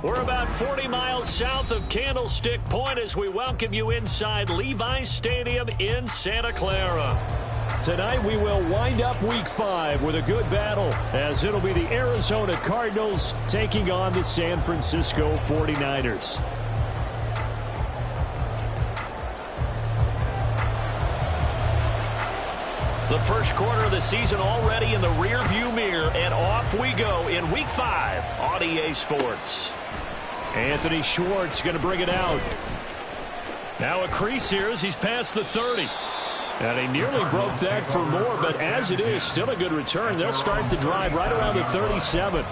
We're about 40 miles south of Candlestick Point as we welcome you inside Levi's Stadium in Santa Clara. Tonight we will wind up Week 5 with a good battle as it'll be the Arizona Cardinals taking on the San Francisco 49ers. The first quarter of the season already in the rearview mirror, and off we go in Week 5 on EA Sports. Anthony Schwartz going to bring it out. Now a crease here as he's past the 30. And he nearly broke that for more, but as it is, still a good return. They'll start the drive right around the 37.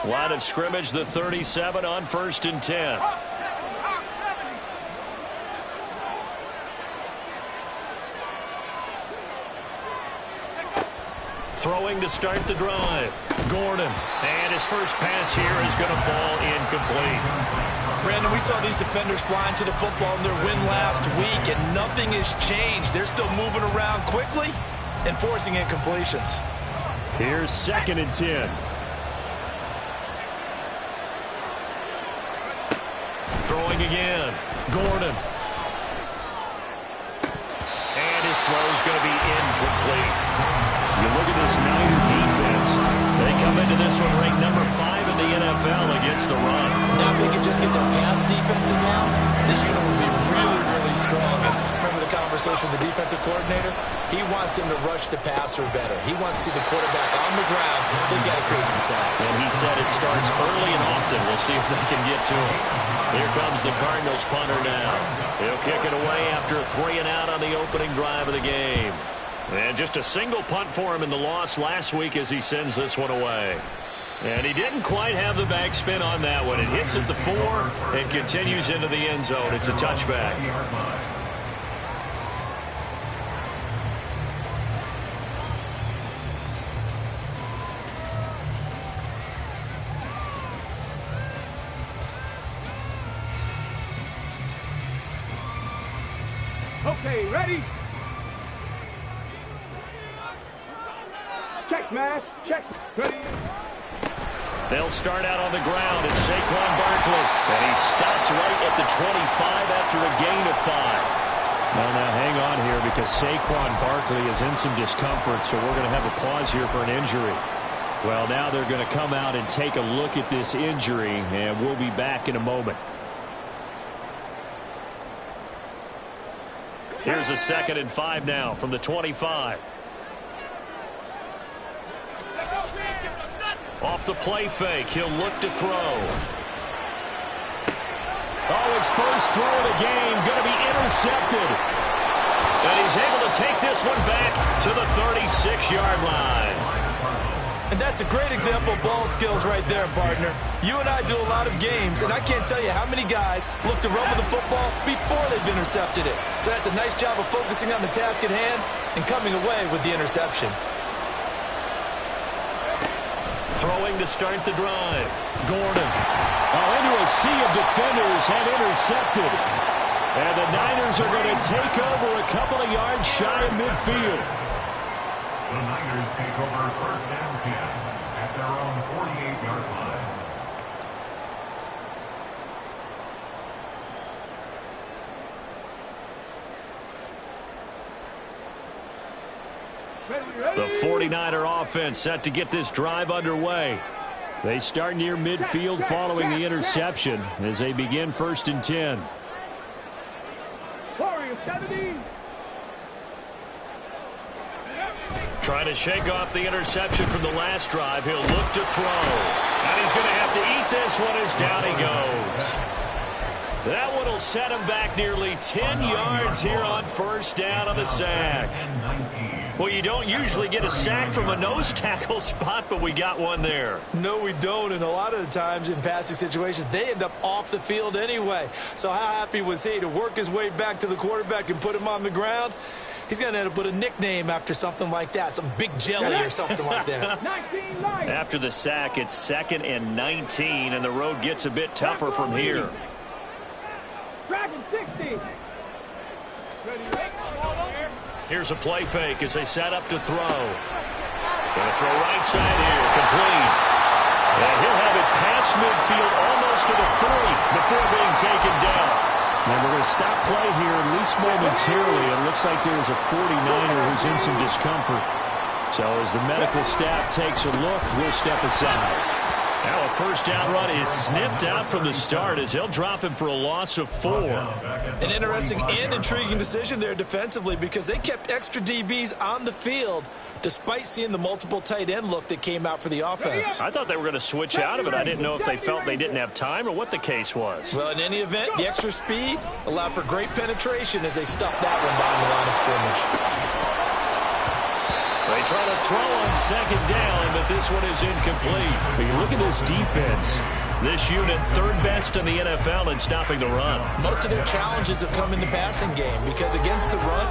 Line of scrimmage, the 37 on 1st and 10. Throwing to start the drive. Gordon. And his first pass here is going to fall incomplete. Brandon, we saw these defenders flying to the football in their win last week, and nothing has changed. They're still moving around quickly and forcing incompletions. Here's 2nd and 10. Throwing again. Gordon. And his throw is going to be incomplete. You look at this Niner defense. They come into this one ranked number 5 in the NFL against the run. Now if they can just get their pass defense in now, this unit will be really, really strong. And remember the conversation with the defensive coordinator? He wants them to rush the passer better. He wants to see the quarterback on the ground. They've got to create some sacks. And he said it starts early and often. We'll see if they can get to him. Here comes the Cardinals punter now. He'll kick it away after a 3 and out on the opening drive of the game. And just a single punt for him in the loss last week as he sends this one away. And he didn't quite have the backspin on that one. It hits at the 4 and continues into the end zone. It's a touchback. Okay, ready? Check, Mash. Check. Ready? They'll start out on the ground. It's Saquon Barkley. And he stopped right at the 25 after a gain of 5. Well, now hang on here because Saquon Barkley is in some discomfort, so we're going to have a pause here for an injury. Well, now they're going to come out and take a look at this injury, and we'll be back in a moment. Here's a 2nd and 5 now from the 25. Off the play fake, he'll look to throw. Oh, his first throw of the game going to be intercepted. And he's able to take this one back to the 36-yard line. And that's a great example of ball skills right there, partner. You and I do a lot of games, and I can't tell you how many guys look to run with the football before they've intercepted it. So that's a nice job of focusing on the task at hand and coming away with the interception. Throwing to start the drive. Gordon. Into a sea of defenders and intercepted. And the Niners are going to take over a couple of yards shy of midfield. The Niners take over 1st and 10 at their own 48-yard line. The 49er offense set to get this drive underway. They start near midfield following the interception as they begin 1st and 10. Trying to shake off the interception from the last drive. He'll look to throw. And he's going to have to eat this one as down he goes. That one will set him back nearly 10 yards here on 1st down on the sack. Well, you don't usually get a sack from a nose tackle spot, but we got one there. No, we don't, and a lot of the times in passing situations, they end up off the field anyway. So how happy was he to work his way back to the quarterback and put him on the ground? He's going to end up with a nickname after something like that, some big jelly or something like that. 19 light. After the sack, it's 2nd and 19, and the road gets a bit tougher from here. Dragon 60. Here's a play fake as they set up to throw. Going to throw right side here, complete. And he'll have it past midfield almost to the 40 before being taken down. And we're going to stop play here, at least momentarily. It looks like there's a 49er who's in some discomfort. So as the medical staff takes a look, we'll step aside. Now a first down run is sniffed out from the start as they'll drop him for a loss of 4. An interesting and intriguing decision there defensively because they kept extra DBs on the field despite seeing the multiple tight end look that came out for the offense. I thought they were going to switch out of it. I didn't know if they felt they didn't have time or what the case was. Well, in any event, the extra speed allowed for great penetration as they stuffed that one behind the line of scrimmage. They try to throw on 2nd down, but this one is incomplete. But you look at this defense. This unit 3rd best in the NFL in stopping the run. Most of their challenges have come in the passing game because against the run,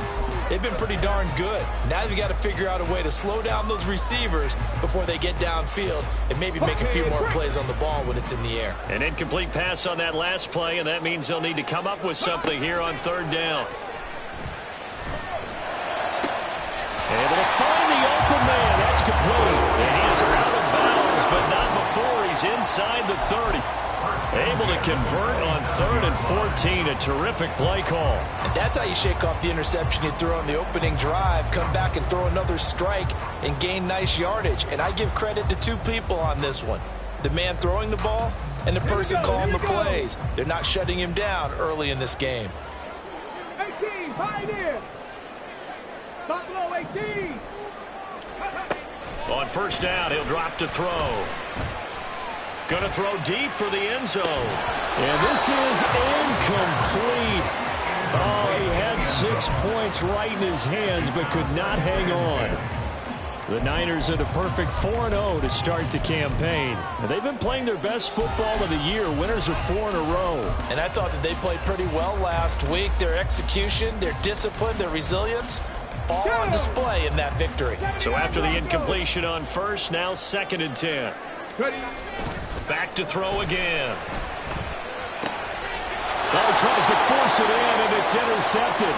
they've been pretty darn good. Now you've got to figure out a way to slow down those receivers before they get downfield and maybe make a few more plays on the ball when it's in the air. An incomplete pass on that last play, and that means they'll need to come up with something here on 3rd down. Able to find the open man. That's complete. And he is out of bounds, but not before he's inside the 30. Able to convert on 3rd and 14. A terrific play call. And that's how you shake off the interception you threw on the opening drive, come back and throw another strike and gain nice yardage. And I give credit to 2 people on this one. The man throwing the ball and the person calling the plays. They're not shutting him down early in this game. 18, Pioneer. Top low 18. On 1st down, he'll drop to throw. Going to throw deep for the end zone. And this is incomplete. Oh, he had 6 points right in his hands, but could not hang on. The Niners are the perfect 4-0 to start the campaign. And they've been playing their best football of the year, winners of 4 in a row. And I thought that they played pretty well last week. Their execution, their discipline, their resilience, all on display in that victory. So after the incompletion on 1st, now 2nd and 10. Ready. Back to throw again. Oh, he tries to force it in, and it's intercepted.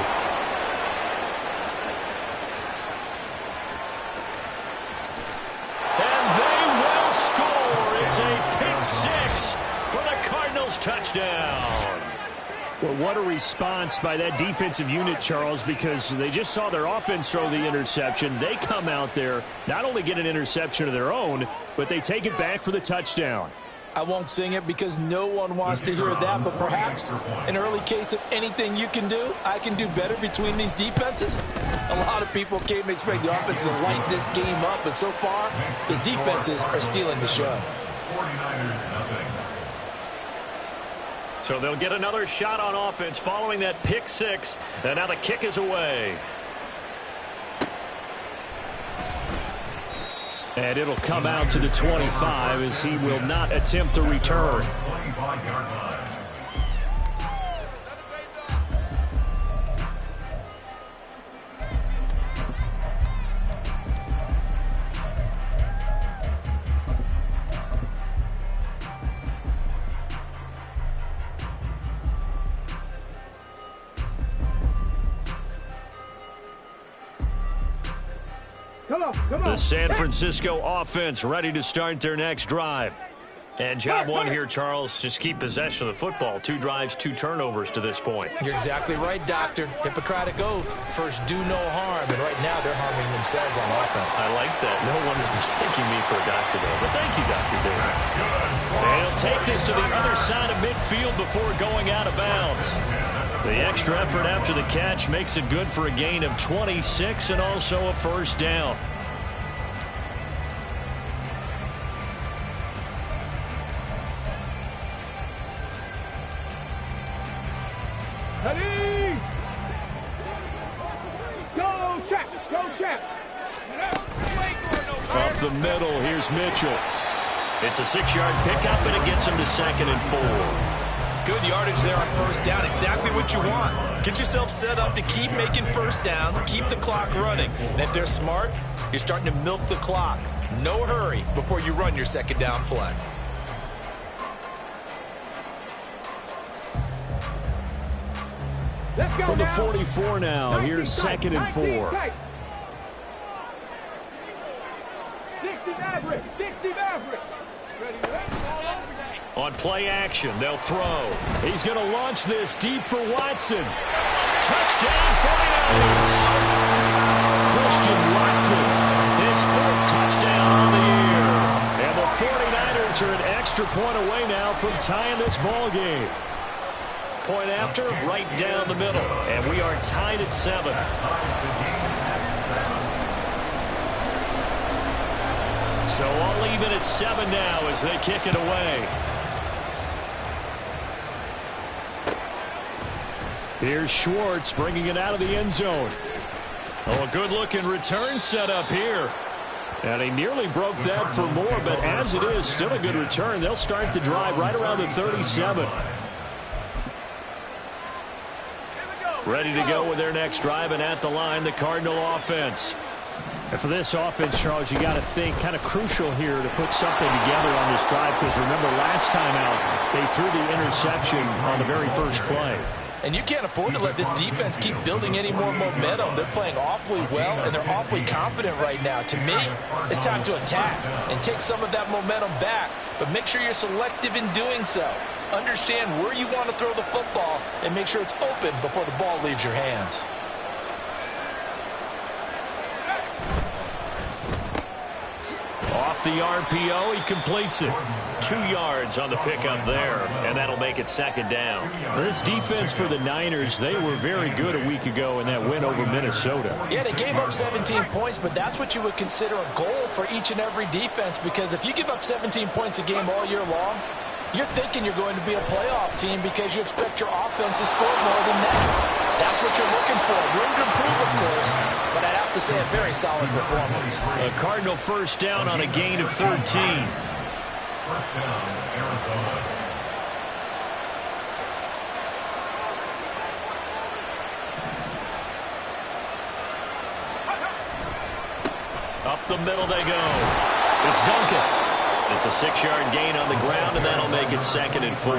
And they will score. It's a pick 6 for the Cardinals touchdown. Well, what a response by that defensive unit, Charles, because they just saw their offense throw the interception. They come out there, not only get an interception of their own, but they take it back for the touchdown. I won't sing it because no one wants to hear that, but perhaps an early case of anything you can do, I can do better between these defenses. A lot of people came expect the offense to light this game up, but so far, the defenses are stealing the show. 49ers nothing. So they'll get another shot on offense following that pick 6, and now the kick is away. And it'll come out to the 25 as he will not attempt to return. 25-yard line. The San Francisco offense ready to start their next drive. And job 1 here, Charles, just keep possession of the football. 2 drives, 2 turnovers to this point. You're exactly right, Doctor. Hippocratic oath. First, do no harm, and right now they're harming themselves on offense. I like that. No one is mistaking me for a doctor, though. But thank you, Dr. Davis. And he'll take this to the other side of midfield before going out of bounds. The extra effort after the catch makes it good for a gain of 26 and also a first down. Ready. Go check. Go check. Up the middle, here's Mitchell. It's a 6-yard pickup, and it gets him to 2nd and 4. Good yardage there on first down. Exactly what you want. Get yourself set up to keep making first downs, keep the clock running. And if they're smart, you're starting to milk the clock. No hurry before you run your second down play. Let's go From the now. 44 now, here's 2nd and 4. 60 Maverick. 60 Maverick. Ready to hit. All over that. On play action, they'll throw. He's going to launch this deep for Watson. Touchdown 49ers. Christian Watson, his 4th touchdown on the year. And the 49ers are an extra point away now from tying this ball game. Point after, right down the middle. And we are tied at 7. So all even at 7 now as they kick it away. Here's Schwartz bringing it out of the end zone. Oh, a good-looking return set up here. And he nearly broke that for more, but as it is, still a good return. They'll start the drive right around the 37. Ready to go with their next drive, and at the line, the Cardinal offense. And for this offense, Charles, you got to think kind of crucial here to put something together on this drive, because remember last time out, they threw the interception on the very first play. And you can't afford to let this defense keep building any more momentum. They're playing awfully well, and they're awfully confident right now. To me, it's time to attack and take some of that momentum back, but make sure you're selective in doing so. Understand where you want to throw the football and make sure it's open before the ball leaves your hands. Off the RPO, he completes it. 2 yards on the pickup there, and that'll make it 2nd down. This defense for the Niners, they were very good a week ago in that win over Minnesota. Yeah, they gave up 17 points, but that's what you would consider a goal for each and every defense, because if you give up 17 points a game all year long, you're thinking you're going to be a playoff team because you expect your offense to score more than that. That's what you're looking for. Room to improve, of course, but I'd have to say a very solid performance. A Cardinal first down on a gain of 13. First down, Arizona. Up the middle they go. It's Duncan. It's a 6-yard gain on the ground, and that'll make it 2nd and 4.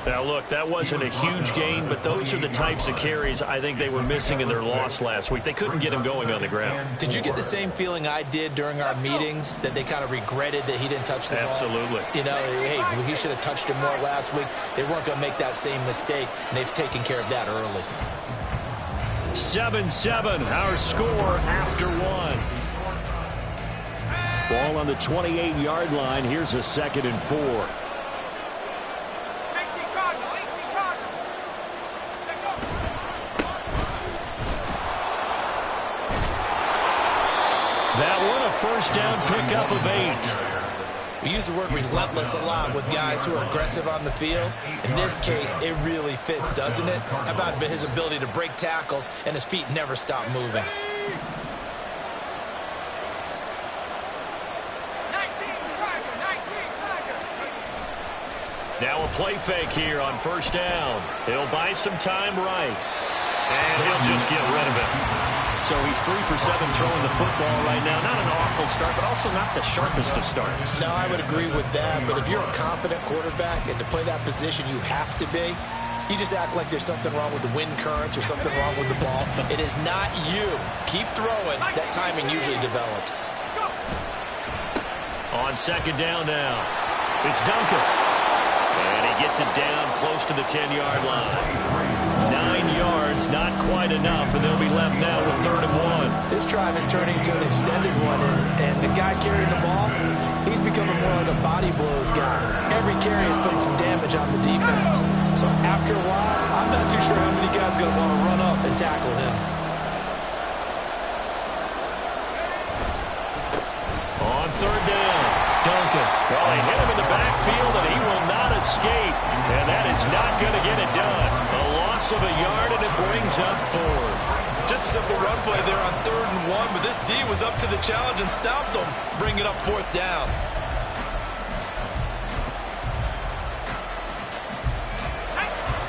Now, look, that wasn't a huge gain, but those are the types of carries I think they were missing in their loss last week. They couldn't get him going on the ground. Did you get the same feeling I did during our meetings, that they kind of regretted that he didn't touch the ball? Absolutely. You know, hey, he should have touched it more last week. They weren't going to make that same mistake, and they've taken care of that early. 7-7, our score after 1. Ball on the 28-yard line. Here's a 2nd and 4. 18 Cardinal, 18 Cardinal. That one a first down pickup of 8. We use the word relentless a lot with guys who are aggressive on the field. In this case, it really fits, doesn't it? How about his ability to break tackles and his feet never stop moving? Now a play fake here on first down. He'll buy some time right. And he'll just get rid of it. So he's 3 for 7 throwing the football right now. Not an awful start, but also not the sharpest of starts. No, I would agree with that. But if you're a confident quarterback and to play that position you have to be, you just act like there's something wrong with the wind currents or something wrong with the ball. It is not you. Keep throwing. That timing usually develops. On 2nd down now, it's Duncan. And he gets it down close to the 10-yard line. 9 yards, not quite enough, and they'll be left now with 3rd and 1. This drive is turning into an extended one, and the guy carrying the ball, he's becoming more like a body blows guy. Every carry is putting some damage on the defense. So after a while, I'm not too sure how many guys are going to want to run up and tackle him. On 3rd down, Duncan. Well, they hit him in the backfield, and he will not escape. And that is not going to get it done. A loss of a yard, and it brings up 4th. Just a simple run play there on 3rd and 1, but this D was up to the challenge and stopped him, bringing up 4th down.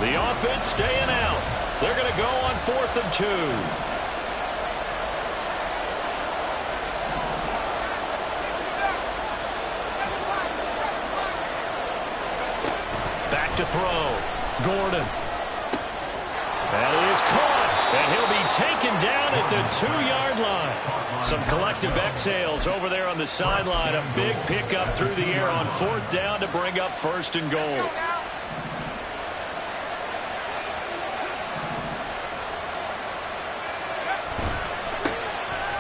The offense staying out. They're going to go on 4th and 2. Back to throw. Gordon. And it is caught. And he'll be taken down at the 2-yard line. Some collective exhales over there on the sideline. A big pickup through the air on 4th down to bring up 1st and goal.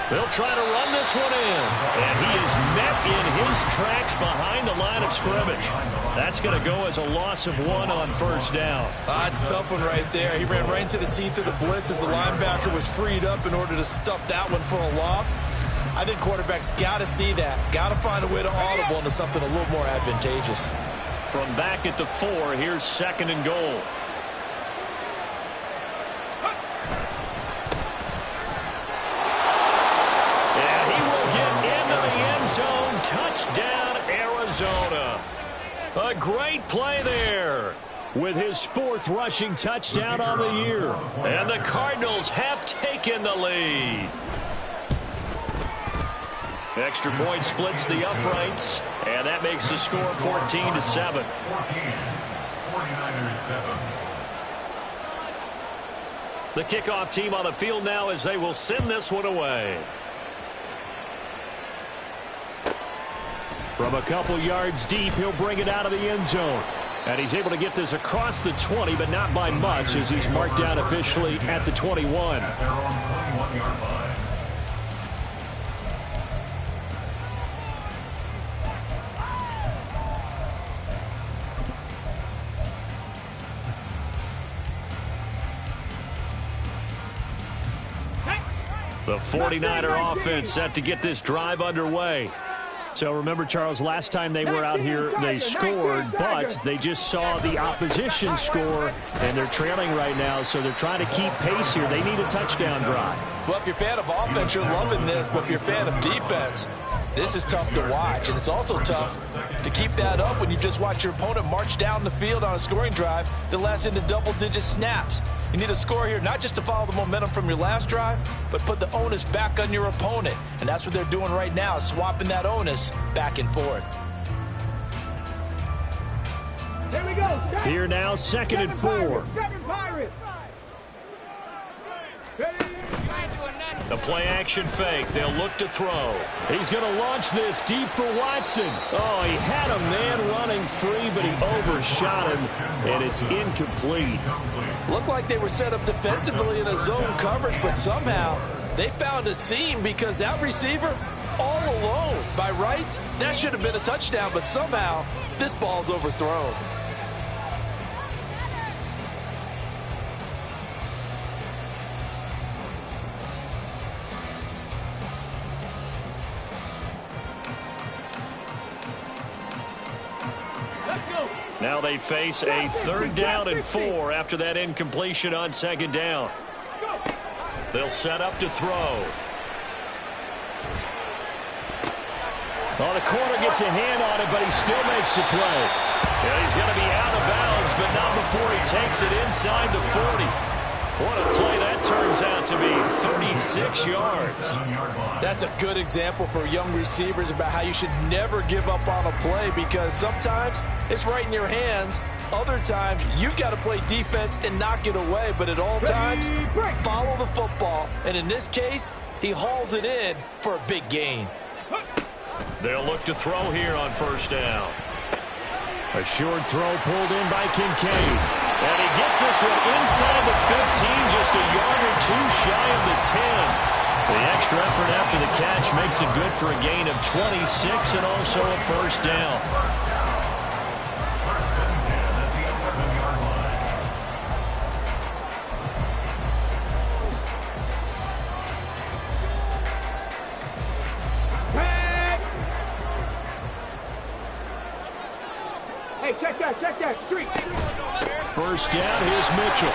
They'll try to run this one in. And he is met in his tracks behind the line of scrimmage. That's going to go as a loss of 1 on 1st down. It's a tough one right there. He ran right into the teeth of the blitz as the linebacker was freed up in order to stuff that one for a loss. I think quarterbacks got to see that. Got to find a way to audible into something a little more advantageous. From back at the 4, here's 2nd and goal. Zone touchdown, Arizona. A great play there. With his 4th rushing touchdown on the year. And the Cardinals have taken the lead. Extra point splits the uprights, and that makes the score 14-7. 49ers 7. The kickoff team on the field now as they will send this one away. From a couple yards deep, he'll bring it out of the end zone. And he's able to get this across the 20, but not by much as he's marked down officially at the 21. At their own 21-yard line. The 49er offense set to get this drive underway. So remember, Charles, last time they were out here, they scored, but they just saw the opposition score, and they're trailing right now, so they're trying to keep pace here. They need a touchdown drive. Well, if you're a fan of offense, you're loving this, but if you're a fan of defense, this is tough to watch, and it's also tough to keep that up when you just watch your opponent march down the field on a scoring drive that lasts into double-digit snaps. You need a score here, not just to follow the momentum from your last drive, but put the onus back on your opponent. And that's what they're doing right now, swapping that onus back and forth. Here we go. Here now, 2nd and 4. Pirates. The play-action fake. They'll look to throw. He's going to launch this deep for Watson. Oh, he had a man running free, but he overshot him, and it's incomplete. Looked like they were set up defensively in a zone coverage, but somehow they found a seam because that receiver all alone. By rights, that should have been a touchdown, but somehow this ball's overthrown. Now they face a 3rd down and 4 after that incompletion on 2nd down. They'll set up to throw. Oh, the corner gets a hand on it, but he still makes the play. Yeah, he's going to be out of bounds, but not before he takes it inside the 40. What a play that turns out to be, 36 yards. That's a good example for young receivers about how you should never give up on a play, because sometimes it's right in your hands. Other times you've got to play defense and knock it away, but at all times, follow the football. And in this case, he hauls it in for a big gain. They'll look to throw here on 1st down. A short throw pulled in by Kincaid. And he gets this one inside the 15, just a yard or 2 shy of the 10. The extra effort after the catch makes it good for a gain of 26 and also a 1st down. Hey, check that street. 1st down, here's Mitchell.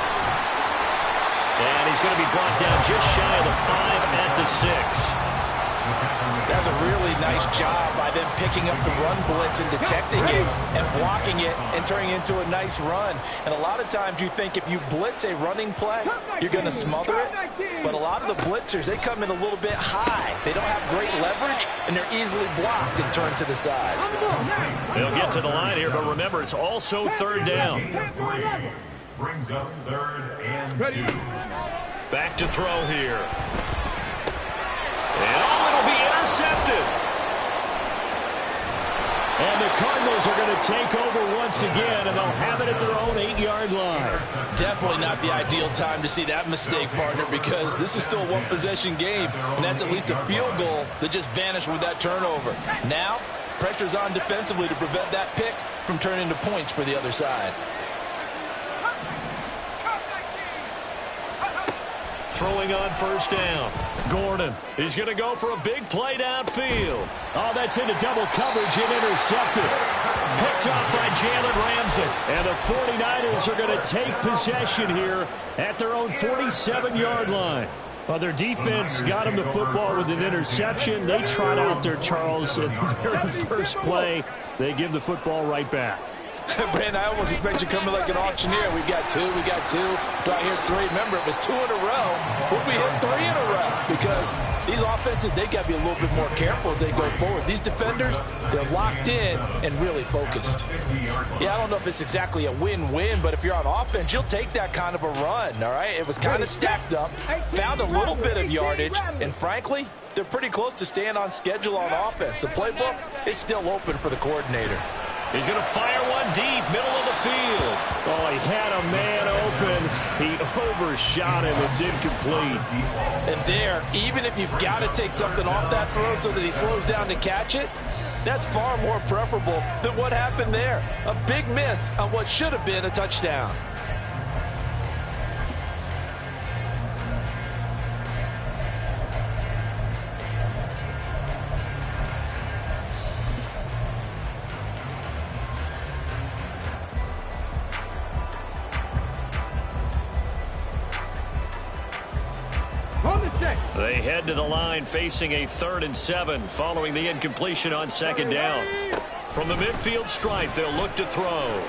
And he's going to be brought down just shy of the 5 at the 6. That's a really nice job by them picking up the run blitz and detecting it and blocking it and turning it into a nice run. And a lot of times you think if you blitz a running play, you're going to smother it. But a lot of the blitzers, they come in a little bit high. They don't have great leverage, and they're easily blocked and turned to the side. They'll get to the line here, but remember, it's also third down. Brings up 3rd and 2. Back to throw here. And it'll be intercepted. And the Cardinals are going to take over once again, and they'll have it at their own 8-yard line. Definitely not the ideal time to see that mistake, partner, because this is still a one-possession game, and that's at least a field goal that just vanished with that turnover. Now, pressure's on defensively to prevent that pick from turning into points for the other side. Throwing on first down. Gordon, he's going to go for a big play downfield. Oh, that's into double coverage and intercepted. Picked up by Jalen Ramsey. And the 49ers are going to take possession here at their own 47-yard line. Well, their defense got them the football with an interception. They trot out there, Charles, at the very first play. They give the football right back. Brandon, I almost expect you to come in like an auctioneer. We got two. Do I hear 3? Remember, it was 2 in a row. We'll be hit 3 in a row because these offenses, they got to be a little bit more careful as they go forward. These defenders, they're locked in and really focused. Yeah, I don't know if it's exactly a win-win, but if you're on offense, you'll take that kind of a run, all right? It was kind of stacked up, found a little bit of yardage, and frankly, they're pretty close to staying on schedule on offense. The playbook is still open for the coordinator. He's going to fire one deep, middle of the field. Oh, he had a man open. He overshot him. It's incomplete. And there, even if you've got to take something off that throw so that he slows down to catch it, that's far more preferable than what happened there. A big miss on what should have been a touchdown. They head to the line facing a 3rd and 7 following the incompletion on 2nd down. From the midfield stripe, they'll look to throw.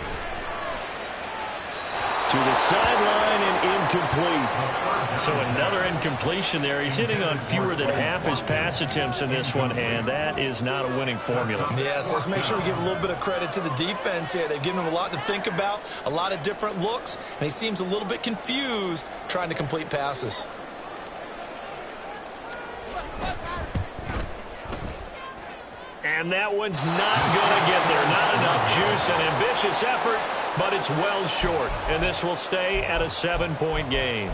To the sideline and incomplete. So another incompletion there. He's hitting on fewer than half his pass attempts in this one, and that is not a winning formula. Yes, let's make sure we give a little bit of credit to the defense here. They've given him a lot to think about, a lot of different looks, and he seems a little bit confused trying to complete passes. And that one's not going to get there. Not enough juice. An ambitious effort, but it's well short. And this will stay at a 7-point game.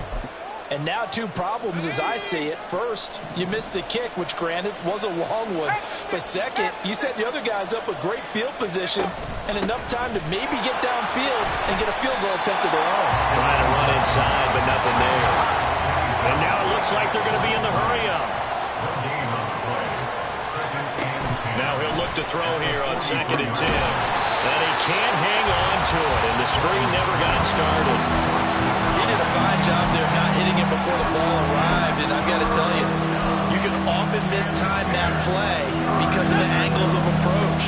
And now 2 problems as I see it. First, you missed the kick, which granted was a long one. But second, you set the other guys up with great field position and enough time to maybe get downfield and get a field goal attempt of their own. Trying to run inside, but nothing there. And now it looks like they're going to be in the hurry-up. Now he'll look to throw here on 2nd and 10. And he can't hang on to it, and the screen never got started. He did a fine job there of not hitting it before the ball arrived, and I've got to tell you, you can often mistime that play because of the angles of approach.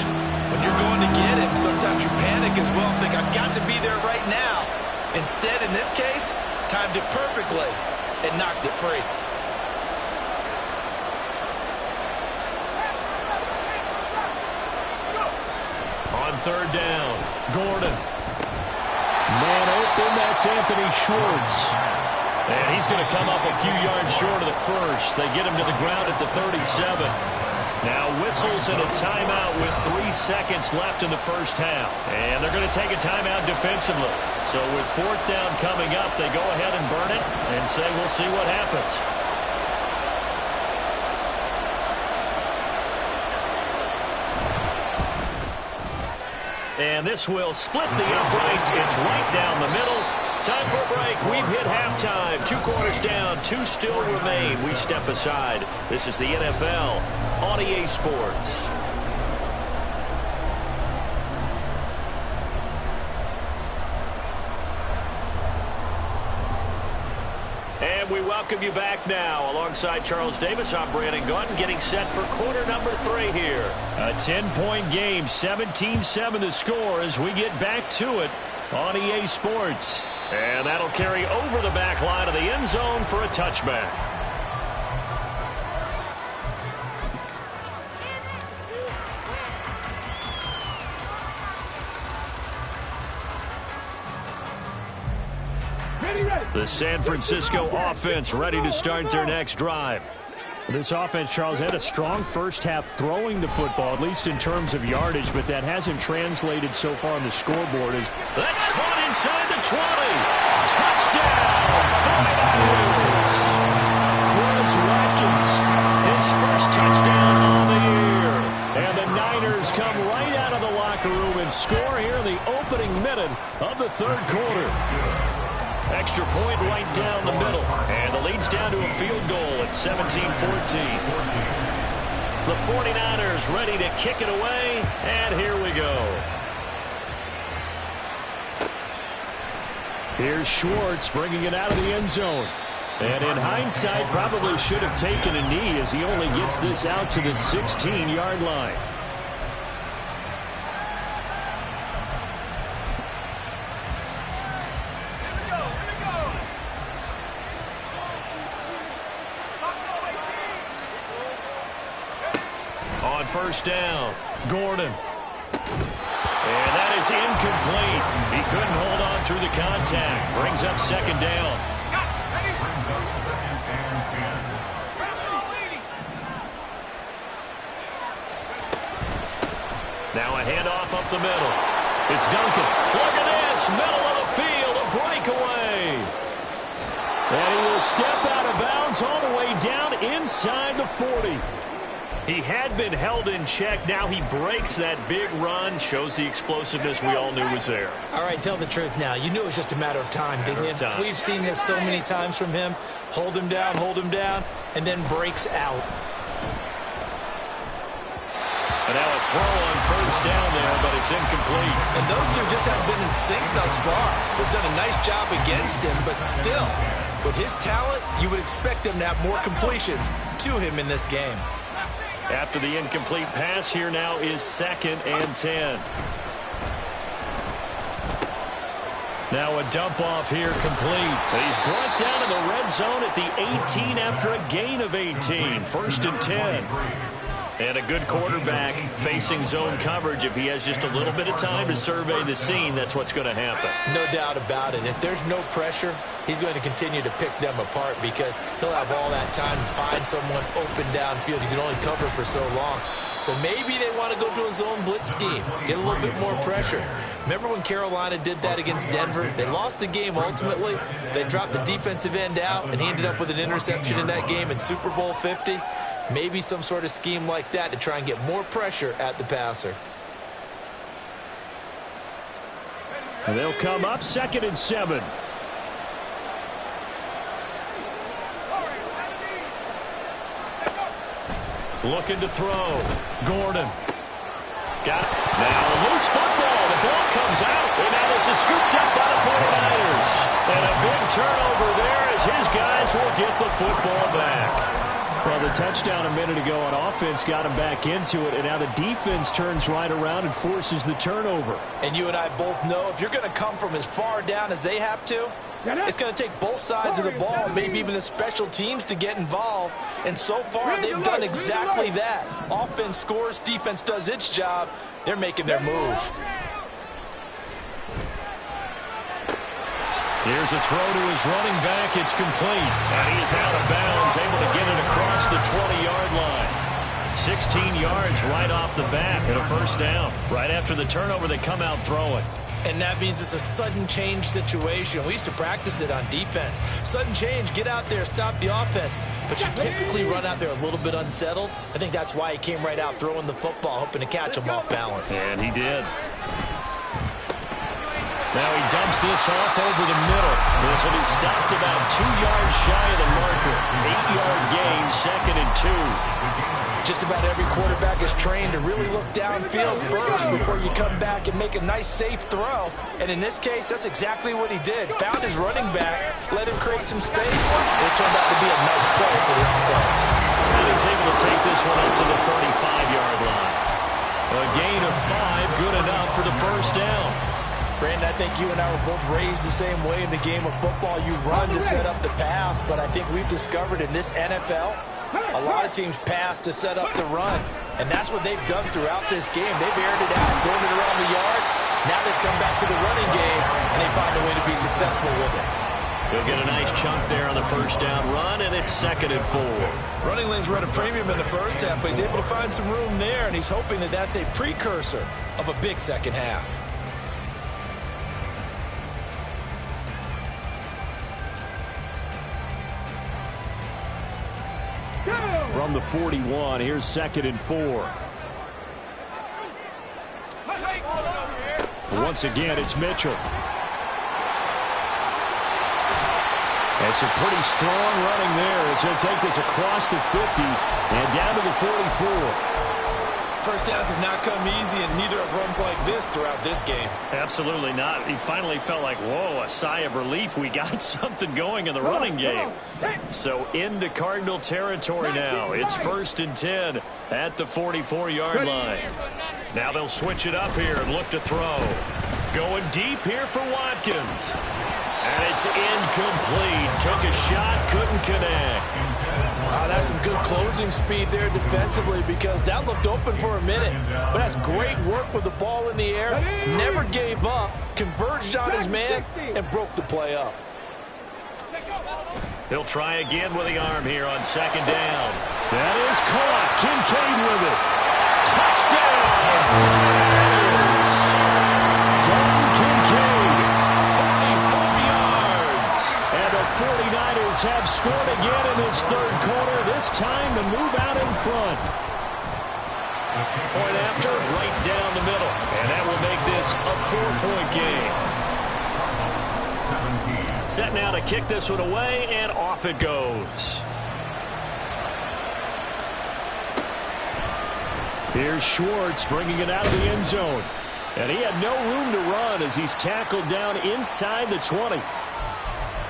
When you're going to get him, sometimes you panic as well and think, I've got to be there right now. Instead, in this case, timed it perfectly and knocked it free. On 3rd down, Gordon. Man open, that's Anthony Schwartz. And he's going to come up a few yards short of the first. They get him to the ground at the 37. Now whistles and a timeout with 3 seconds left in the first half. And they're going to take a timeout defensively. So with 4th down coming up, they go ahead and burn it and say we'll see what happens. And this will split the uprights. It's right down the middle. Time for a break. We've hit halftime. 2 quarters down. 2 still remain. We step aside. This is the NFL on EA Sports. And we welcome welcome you back now. Alongside Charles Davis, I'm Brandon Gaunt, getting set for quarter number 3 here. A 10-point game, 17-7 the score as we get back to it on EA Sports. And that'll carry over the back line of the end zone for a touchback. The San Francisco offense ready to start their next drive. This offense, Charles, had a strong first half throwing the football, at least in terms of yardage, but that hasn't translated so far on the scoreboard. That's caught inside the 20. Touchdown, 49ers. Chris Watkins, his first touchdown on the year. And the Niners come right out of the locker room and score here in the opening minute of the third quarter. Extra point right down the middle. And the lead's down to a field goal at 17-14. The 49ers ready to kick it away. And here we go. Here's Schwartz bringing it out of the end zone. And in hindsight, probably should have taken a knee as he only gets this out to the 16-yard line. On first down, Gordon. And that is incomplete. He couldn't hold on through the contact. Brings up second down. Brings up second and 10. Now a handoff up the middle. It's Duncan. Look at this. Middle of the field. A breakaway. And he will step out of bounds all the way down inside the 40. He had been held in check. Now he breaks that big run. Shows the explosiveness we all knew was there. All right, tell the truth now. You knew it was just a matter of time, didn't you? We've seen this so many times from him. Hold him down, and then breaks out. And now a throw on first down there, but it's incomplete. And those two just haven't been in sync thus far. They've done a nice job against him, but still, with his talent, you would expect them to have more completions to him in this game. After the incomplete pass, here now is 2nd and 10. Now a dump off here complete. And he's brought down in the red zone at the 18 after a gain of 18. 1st and 10. And a good quarterback facing zone coverage. If he has just a little bit of time to survey the scene, that's what's going to happen. No doubt about it. If there's no pressure, he's going to continue to pick them apart because he'll have all that time to find someone open downfield. You can only cover for so long. So maybe they want to go to a zone blitz scheme, get a little bit more pressure. Remember when Carolina did that against Denver? They lost the game ultimately. They dropped the defensive end out, and he ended up with an interception in that game in Super Bowl 50. Maybe some sort of scheme like that to try and get more pressure at the passer. And they'll come up 2nd and 7. Looking to throw. Gordon. Got it. Now a loose football. The ball comes out. And now this is scooped up by the 49ers. And a big turnover there as his guys will get the football back. Well, the touchdown a minute ago on offense got him back into it, and now the defense turns right around and forces the turnover. And you and I both know if you're going to come from as far down as they have to, it's going to take both sides of the ball, maybe even the special teams to get involved. And so far, they've done exactly that. Offense scores, defense does its job. They're making their move. Here's a throw to his running back. It's complete. And he is out of bounds, able to get it across the 20-yard line. 16 yards right off the bat and a first down. Right after the turnover, they come out throwing. And that means it's a sudden change situation. We used to practice it on defense. Sudden change, get out there, stop the offense. But you typically run out there a little bit unsettled. I think that's why he came right out throwing the football, hoping to catch him off balance. And he did. Now he dumps this off over the middle. This will be stopped about 2 yards shy of the marker. 8-yard gain, 2nd and 2. Just about every quarterback is trained to really look downfield first before you come back and make a nice, safe throw. And in this case, that's exactly what he did. Found his running back, let him create some space, and it turned out to be a nice play for the offense. And he's able to take this one up to the 45-yard line. A gain of 5, good enough for the first down. Brandon, I think you and I were both raised the same way in the game of football. You run to set up the pass, but I think we've discovered in this NFL, a lot of teams pass to set up the run, and that's what they've done throughout this game. They've aired it out, thrown it around the yard. Now they've come back to the running game, and they find a way to be successful with it. He'll get a nice chunk there on the first down run, and it's 2nd and 4. Running lanes run a premium in the first half, but he's able to find some room there, and he's hoping that that's a precursor of a big second half. From the 41, here's 2nd and 4. Once again, it's Mitchell. And some pretty strong running there. It's going to take this across the 50 and down to the 44. First downs have not come easy, and neither have runs like this throughout this game. Absolutely not. He finally felt like, whoa, a sigh of relief. We got something going in the running game. So into Cardinal territory now. It's 1st and 10 at the 44-yard line. Now they'll switch it up here and look to throw. Going deep here for Watkins. And it's incomplete. Took a shot, couldn't connect. That's some good closing speed there defensively, because that looked open for a minute. But that's great work with the ball in the air. Never gave up, converged on his man, and broke the play up. He'll try again with the arm here on 2nd down. That is caught. Kincaid with it. Touchdown! Dalton Kincaid. 44 yards. And the 49ers have scored again in this 3rd quarter, this time to move out in front. Point after, right down the middle. And that will make this a 4-point game. Set now to kick this one away, and off it goes. Here's Schwartz bringing it out of the end zone. And he had no room to run as he's tackled down inside the 20.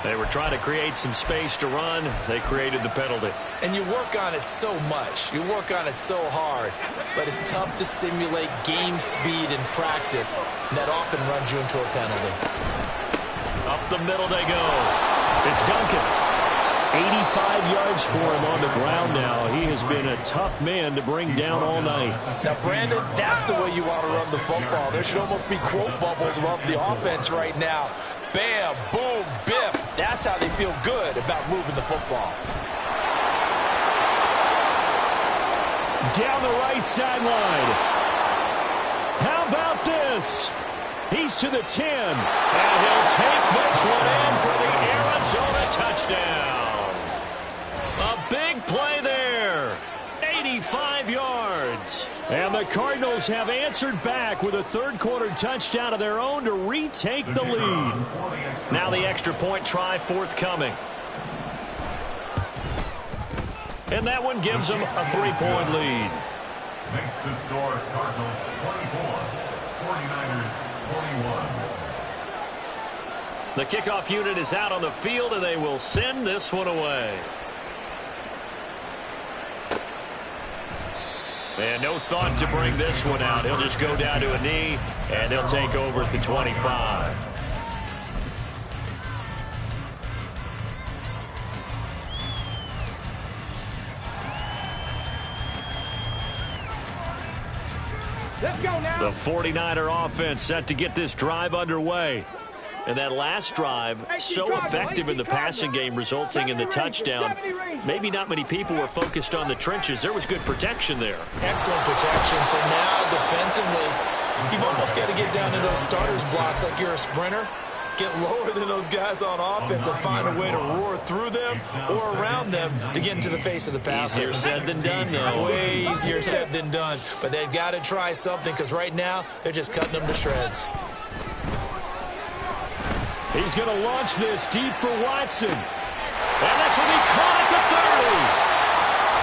They were trying to create some space to run. They created the penalty. And you work on it so much. You work on it so hard. But it's tough to simulate game speed in practice. And that often runs you into a penalty. Up the middle they go. It's Duncan. 85 yards for him on the ground now. He has been a tough man to bring down all night. Now, Brandon, that's the way you want to run the football. There should almost be quote bubbles above the offense right now. Bam, boom, biff. That's how they feel good about moving the football. Down the right sideline. How about this? He's to the 10. And he'll take this one in for the Arizona touchdown. A big play there. 85 yards. And the Cardinals have answered back with a 3rd quarter touchdown of their own to retake the lead. Now the extra point try forthcoming. And that one gives them a 3-point lead. Makes the score Cardinals 24, 49ers 41. The kickoff unit is out on the field, and they will send this one away. And no thought to bring this one out. He'll just go down to a knee, and they'll take over at the 25. Let's go now. The 49er offense set to get this drive underway. And that last drive, so effective in the passing game, resulting in the touchdown. Maybe not many people were focused on the trenches. There was good protection there. Excellent protection. So now defensively, you've almost got to get down to those starters blocks like you're a sprinter. Get lower than those guys on offense and find a way to roar through them or around them to get into the face of the passer. Easier said than done, though. Way easier said than done. But they've got to try something, because right now they're just cutting them to shreds. He's going to launch this deep for Watson. And this will be caught at the 30.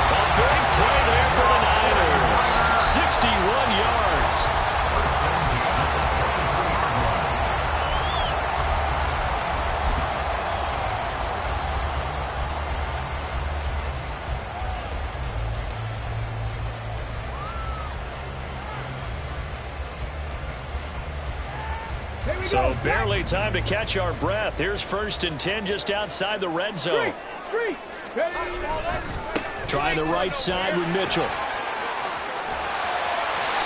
A big play there for the So barely time to catch our breath. Here's 1st and 10 just outside the red zone. Trying the right side with Mitchell.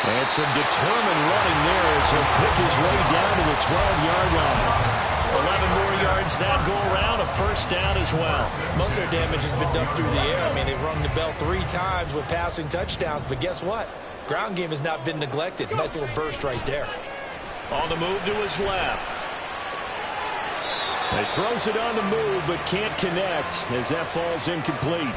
And some determined running there as he'll pick his way down to the 12-yard line. 11 more yards that go around, a 1st down as well. Most of their damage has been done through the air. I mean, they've rung the bell 3 times with passing touchdowns, but guess what? Ground game has not been neglected. Nice little burst right there. On the move to his left. He throws it on the move, but can't connect as that falls incomplete.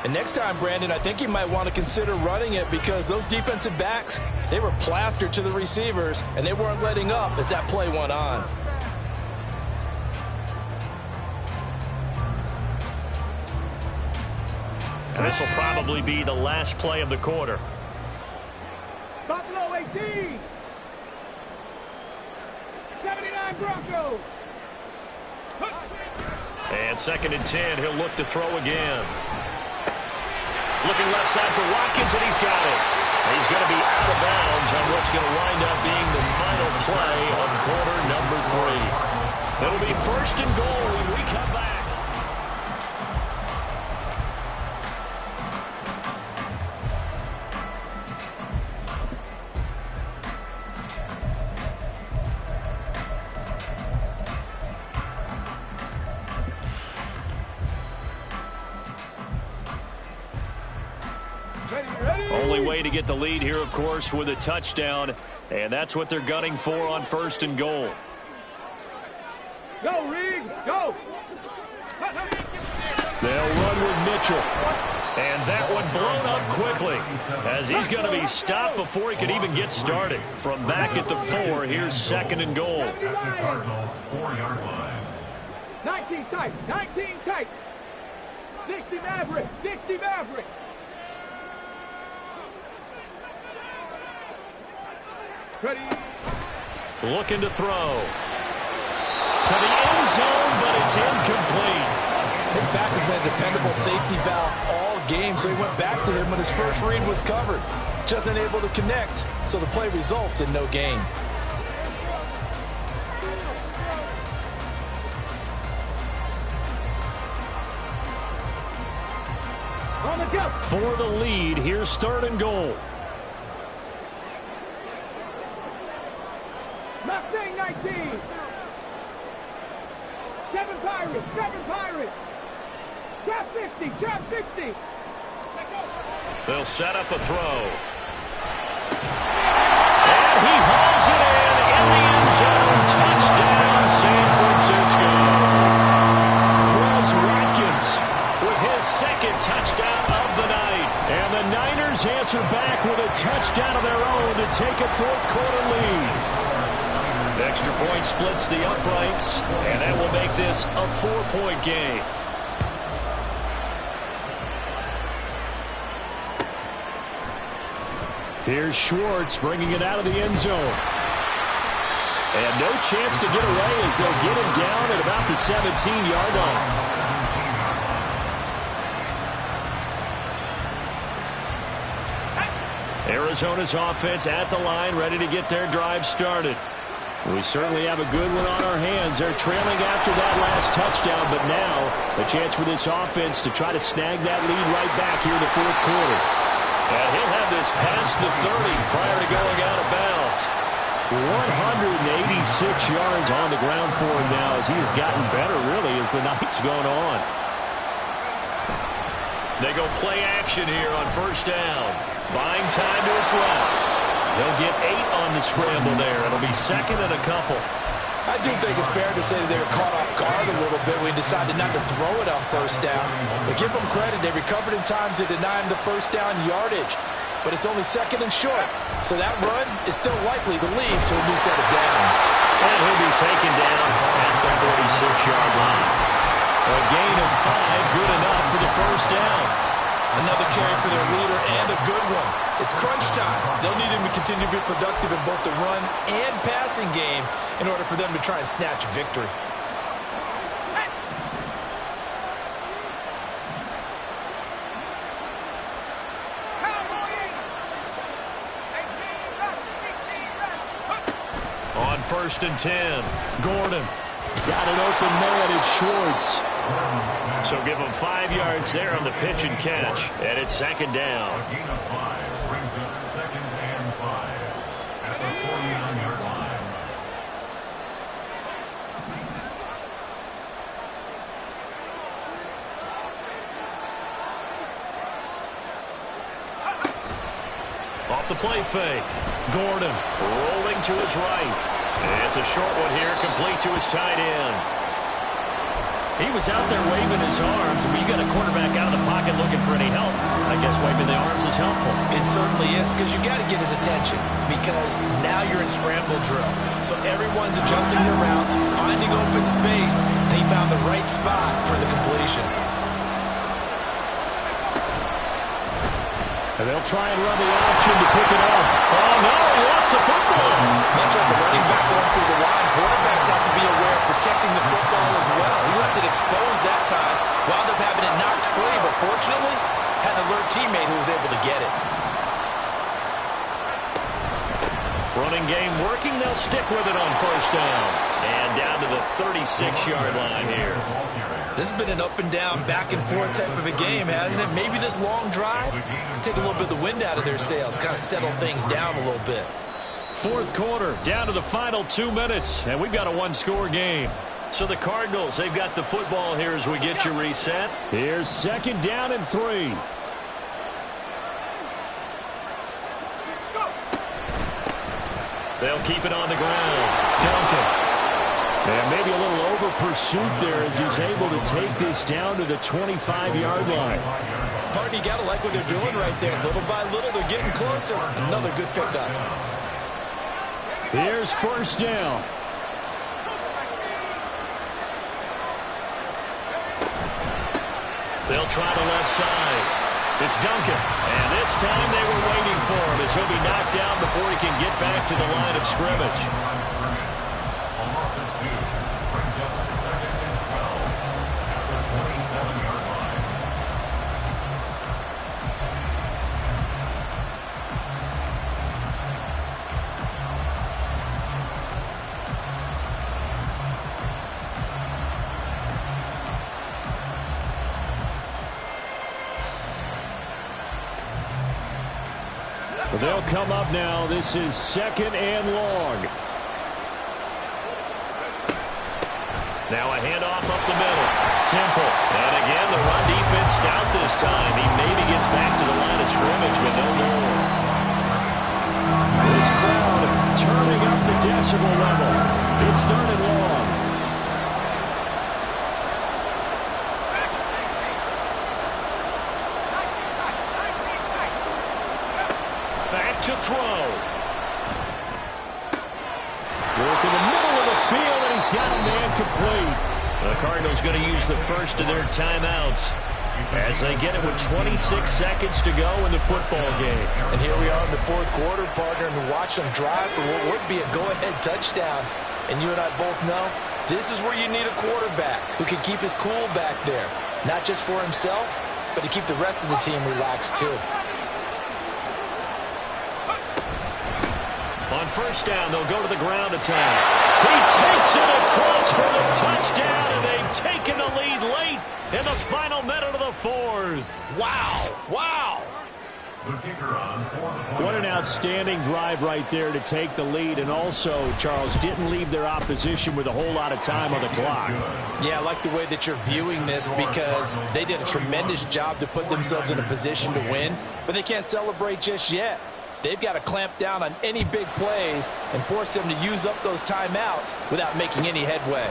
And next time, Brandon, I think you might want to consider running it because those defensive backs, they were plastered to the receivers, and they weren't letting up as that play went on. And this will probably be the last play of the quarter. Buffalo 18. 79 Broncos. And 2nd and 10, he'll look to throw again. Looking left side for Watkins, and he's got it. He's going to be out of bounds on what's going to wind up being the final play of quarter number 3. It'll be 1st and goal when we come back. Only way to get the lead here, of course, with a touchdown, and that's what they're gunning for on 1st and goal. Go, Reed, go! They'll run with Mitchell. And that one blown up quickly as he's going to be stopped before he could even get started. From back at the 4, here's 2nd and goal. At the Cardinals' 4-yard line. 19 tight, 19 tight. 60 Maverick, 60 Maverick. Ready. Looking to throw. To the end zone, but it's incomplete. His back has been a dependable safety valve all game, so he went back to him when his first read was covered. Just unable to connect, so the play results in no gain. On the go. For the lead, here's 3rd and goal. Mustang 19. 7 Pirates, 7 Pirates. Trap 50, trap 50. They'll set up a throw. And he hauls it in the end zone. Touchdown, San Francisco. Chris Watkins with his 2nd touchdown of the night. And the Niners answer back with a touchdown of their own to take a 4th quarter lead. Extra point splits the uprights, and that will make this a 4-point game. Here's Schwartz bringing it out of the end zone. And no chance to get away as they'll get him down at about the 17-yard line. Arizona's offense at the line, ready to get their drive started. We certainly have a good one on our hands. They're trailing after that last touchdown, but now a chance for this offense to try to snag that lead right back here in the 4th quarter. And he'll have this past the 30 prior to going out of bounds. 186 yards on the ground for him now as he has gotten better, really, as the night's gone on. They go play action here on 1st down. Buying time to his left. They'll get 8 on the scramble there. It'll be 2nd and a couple. I do think it's fair to say that they were caught off guard a little bit when he decided not to throw it on 1st down. But give them credit. They recovered in time to deny him the 1st down yardage. But it's only 2nd and short. So that run is still likely to lead to a new set of downs. And he'll be taken down at the 46-yard line. A gain of 5, good enough for the 1st down. Another carry for their leader and a good one. It's crunch time. They'll need him to continue to be productive in both the run and passing game in order for them to try and snatch a victory. On 1st and 10, Gordon. Got an open man, it's Schwartz. So give him 5 yards there on the pitch and catch. And it's 2nd down. A gain of 5 brings up 2nd and 5 at the 49-yard line. Off the play fake. Gordon rolling to his right. And it's a short one here, complete to his tight end. He was out there waving his arms, but you got a quarterback out of the pocket looking for any help. I guess waving the arms is helpful. It certainly is, because you got to get his attention, because now you're in scramble drill. So everyone's adjusting their routes, finding open space, and he found the right spot for the completion. And they'll try and run the option to pick it up. Oh, no, he lost the football. Much like a running back going through the line, quarterbacks have to be aware of protecting the football as well. He left it exposed that time, wound up having it knocked free, but fortunately, had an alert teammate who was able to get it. Running game working. They'll stick with it on 1st down. And down to the 36-yard line here. This has been an up-and-down, back-and-forth type of a game, hasn't it? Maybe this long drive can take a little bit of the wind out of their sails, kind of settle things down a little bit. 4th quarter, down to the final 2 minutes, and we've got a 1-score game. So the Cardinals, they've got the football here as we get you reset. Here's 2nd down and 3. They'll keep it on the ground. Duncan. And maybe a little over-pursuit there as he's able to take this down to the 25-yard line. Partner, you got to like what they're doing right there. Little by little, they're getting closer. Another good pickup. Here's 1st down. They'll try the left side. It's Duncan. And this time they were waiting for him as he'll be knocked down before he can get back to the line of scrimmage. They'll come up now. This is 2nd and long. Now a handoff up the middle. Temple. And again, the run defense stout this time. He maybe gets back to the line of scrimmage, but no more. This crowd turning up the decibel level. It's 3rd and long. To throw. Work in the middle of the field, and he's got a man complete. The Cardinals going to use the first of their timeouts as they get it with 26 seconds to go in the football game. And here we are in the 4th quarter, partner, and watch them drive for what would be a go-ahead touchdown. And you and I both know this is where you need a quarterback who can keep his cool back there. Not just for himself, but to keep the rest of the team relaxed too. On 1st down, they'll go to the ground attack. He takes it across for the touchdown, and they've taken the lead late in the final minute of the 4th. Wow. Wow. What an outstanding drive right there to take the lead, and also, Charles, didn't leave their opposition with a whole lot of time on the clock. Yeah, I like the way that you're viewing this because they did a tremendous job to put themselves in a position to win, but they can't celebrate just yet. They've got to clamp down on any big plays and force them to use up those timeouts without making any headway.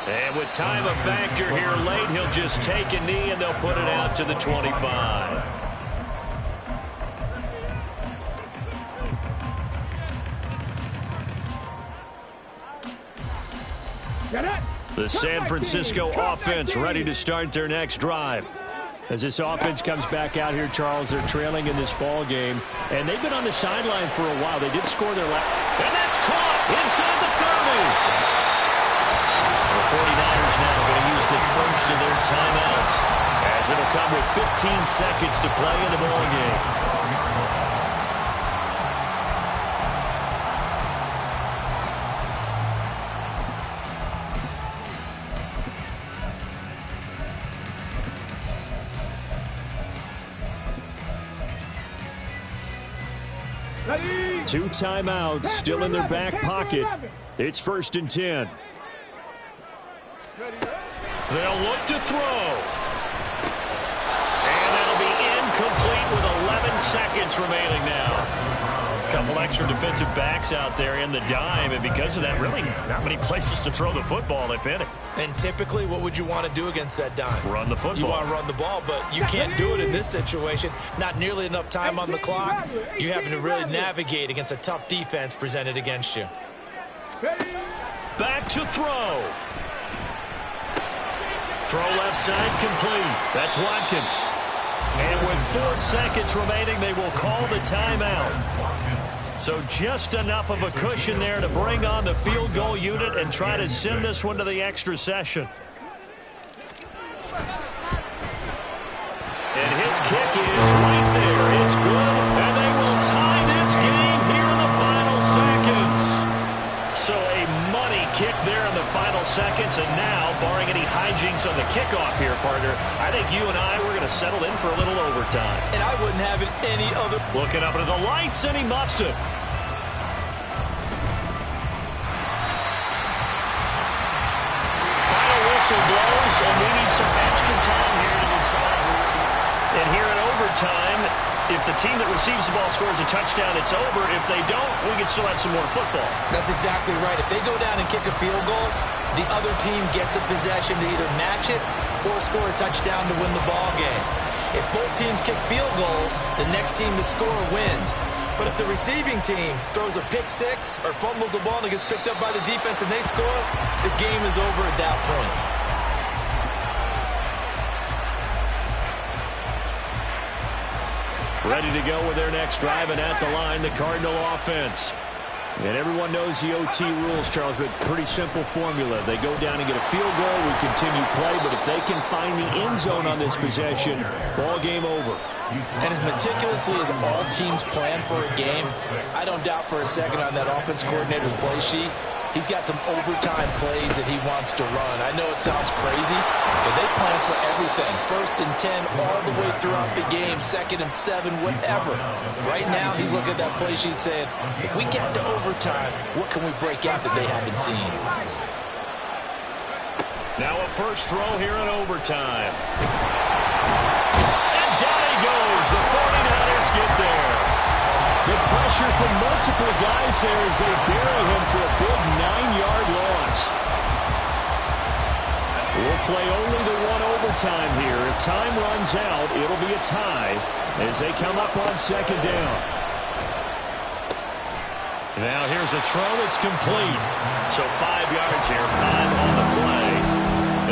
And with time a factor here late, he'll just take a knee and they'll put it out to the 25. The San Francisco offense ready to start their next drive. As this offense comes back out here, Charles, they're trailing in this ball game, and they've been on the sideline for a while. They did score their last. And that's caught inside the 30. The 49ers now going to use the first of their timeouts, as it'll come with 15 seconds to play in the ball game. 2 timeouts still in their back pocket. It's 1st and 10. They'll look to throw. And that'll be incomplete with 11 seconds remaining now. A couple extra defensive backs out there in the dime, and because of that, really not many places to throw the football, if any. And typically, what would you want to do against that dime? Run the football. You want to run the ball, but you can't do it in this situation. Not nearly enough time on the clock. You having to really navigate against a tough defense presented against you. Back to throw. Throw left side complete. That's Watkins. And with 4 seconds remaining, they will call the timeout. So just enough of a cushion there to bring on the field goal unit and try to send this one to the extra session. And his kick is right there. It's good. And they will tie this game here in the final seconds. So a money kick there in the final seconds. And now, barring any hijinks on the kickoff here, partner, I think you and I, we're going to settle in for a little overtime. And I wouldn't have it any other. Looking up into the lights, and he muffs it. Final whistle blows, and we need some extra time here to decide. And here in overtime, if the team that receives the ball scores a touchdown, it's over. If they don't, we can still have some more football. That's exactly right. If they go down and kick a field goal, the other team gets a possession to either match it or score a touchdown to win the ball game. If both teams kick field goals, the next team to score wins. But if the receiving team throws a pick six or fumbles the ball and it gets picked up by the defense and they score, the game is over at that point. Ready to go with their next drive, and at the line, the Cardinal offense. And everyone knows the OT rules, Charles, but pretty simple formula. They go down and get a field goal, we continue play, but if they can find the end zone on this possession, ball game over. And as meticulously as all teams plan for a game, I don't doubt for a second on that offense coordinator's play sheet, he's got some overtime plays that he wants to run. I know it sounds crazy, but they plan for everything. 1st and 10 all the way throughout the game, 2nd and 7, whatever. Right now, he's looking at that play sheet saying, if we get to overtime, what can we break out that they haven't seen? Now a first throw here in overtime. And down he goes. The 49ers get there. The pressure from multiple guys there as they bury him for a big 9-yard loss. We'll play only the one overtime here. If time runs out, it'll be a tie as they come up on 2nd down. Now here's a throw that's complete. So 5 yards here, 5 on the play.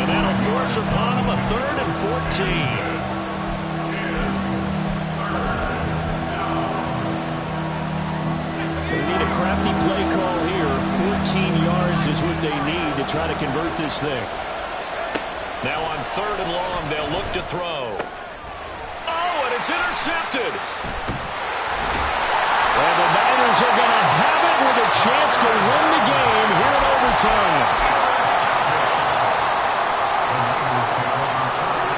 And that'll force upon him a 3rd and 14. They need a crafty play call here. 14 yards is what they need to try to convert this thing. Now on 3rd and long, they'll look to throw. Oh, and it's intercepted. And the Niners are going to have it with a chance to win the game here in overtime.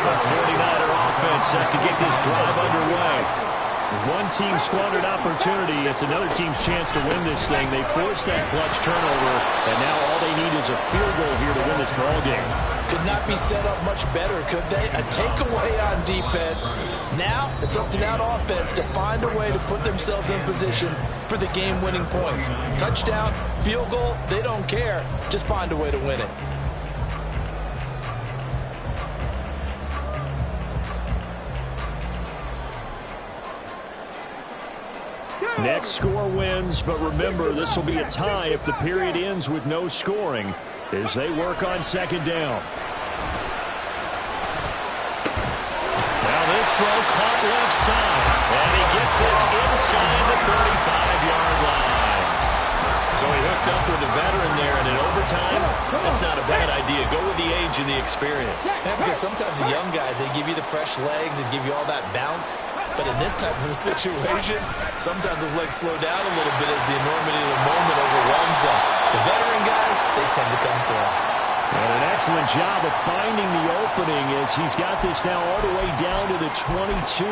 The 49er offense set to get this drive underway. One team squandered opportunity. It's another team's chance to win this thing. They forced that clutch turnover, and now all they need is a field goal here to win this ball game. Could not be set up much better, could they? A takeaway on defense. Now it's up to that offense to find a way to put themselves in position for the game-winning points. Touchdown, field goal, they don't care. Just find a way to win it. Next score wins, but remember, this will be a tie if the period ends with no scoring as they work on 2nd down. Now this throw caught left side, and he gets this inside the 35-yard line. So he hooked up with a veteran there, and in overtime, that's not a bad idea. Go with the age and the experience. Yeah, because sometimes the young guys, they give you the fresh legs and give you all that bounce. But in this type of a situation, sometimes those legs slow down a little bit as the enormity of the moment overwhelms them. The veteran guys, they tend to come through. And an excellent job of finding the opening as he's got this now all the way down to the 22.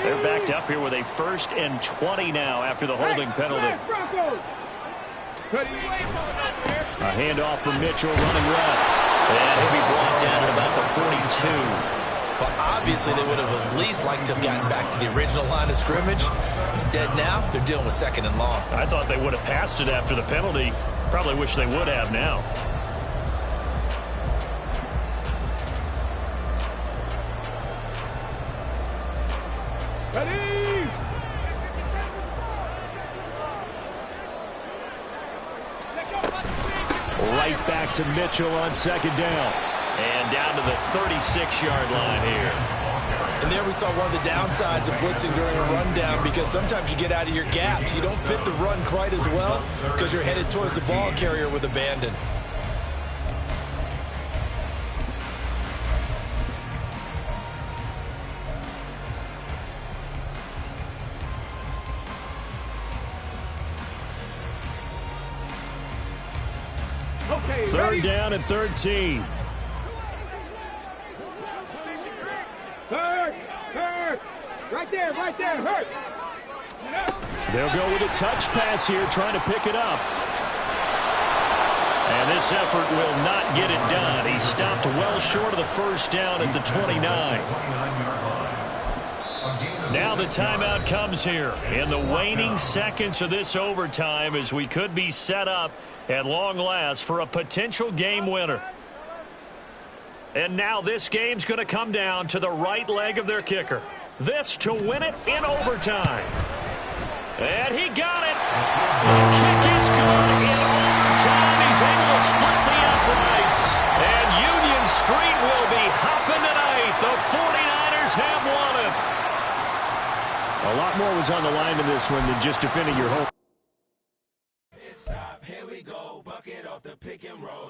They're backed up here with a 1st and 20 now after the holding penalty. A handoff from Mitchell running left. And he'll be brought down at about the 42. Well, obviously they would have at least liked to have gotten back to the original line of scrimmage. Instead now, they're dealing with 2nd and long. I thought they would have passed it after the penalty. Probably wish they would have now. Ready? Right back to Mitchell on 2nd down. And down to the 36-yard line here. And there we saw one of the downsides of blitzing during a rundown, because sometimes you get out of your gaps. You don't fit the run quite as well because you're headed towards the ball carrier with abandon. Okay, 3rd down and 13. Hurt! Right there, hurt! They'll go with a touch pass here, trying to pick it up. And this effort will not get it done. He stopped well short of the 1st down at the 29. Now the timeout comes here in the waning seconds of this overtime, as we could be set up at long last for a potential game winner. And now this game's going to come down to the right leg of their kicker. This to win it in overtime. And he got it. The kick is good in overtime. He's able to split the uprights. And Union Street will be hopping tonight. The 49ers have won it. A lot more was on the line in this one than just defending your home. Here we go, bucket off the pick and roll.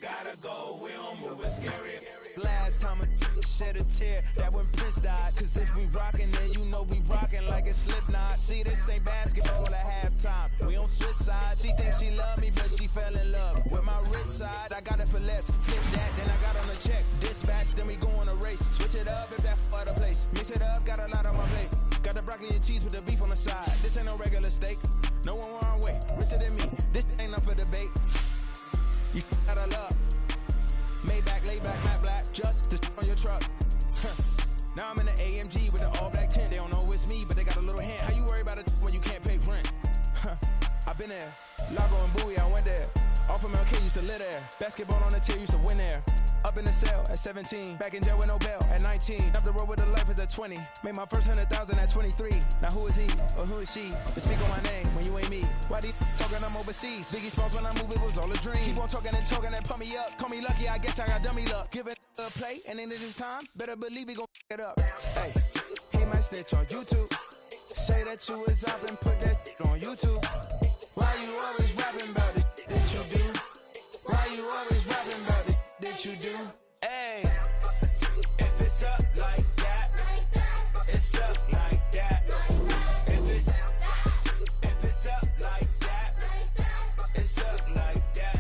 Gotta go, we don't move it scary. Last time a shed a tear, that when Prince died. Cause if we rockin', then you know we rockin' like a Slipknot. See, this ain't basketball at halftime. We don't switch sides. She thinks she love me, but she fell in love with my rich side. I got it for less. Flip that, then I got on the check. Dispatch, then we go on a race. Switch it up if that other place. Mix it up, got a lot on my plate. Got the broccoli and cheese with the beef on the side. This ain't no regular steak. No one wrong way. Richer than me. This ain't up for debate. You gotta love. Maybach, laid back, matte black. Just to on your truck. Now I'm in the AMG with the all black tint. They don't know it's me, but they got a little hint. How you worry about it when you can't pay rent? I've been there. Lago and Bowie, I went there. Off of MLK, used to live there. Basketball on the tier, used to win there. Up in the cell at 17. Back in jail with no bail at 19. Up the road with a life is at 20. Made my first 100,000 at 23. Now who is he or who is she? To speak on my name when you ain't me. Why these talking I'm overseas? Biggie Smalls when I move, it was all a dream. Keep on talking and pump me up. Call me lucky, I guess I got dummy luck. Give it a play, and then it is time. Better believe we gon' it up. Hey, he might snitch on YouTube. Say that you was up and put that on YouTube. Why you always rapping about it that you do? Why you always rapping about it that you do?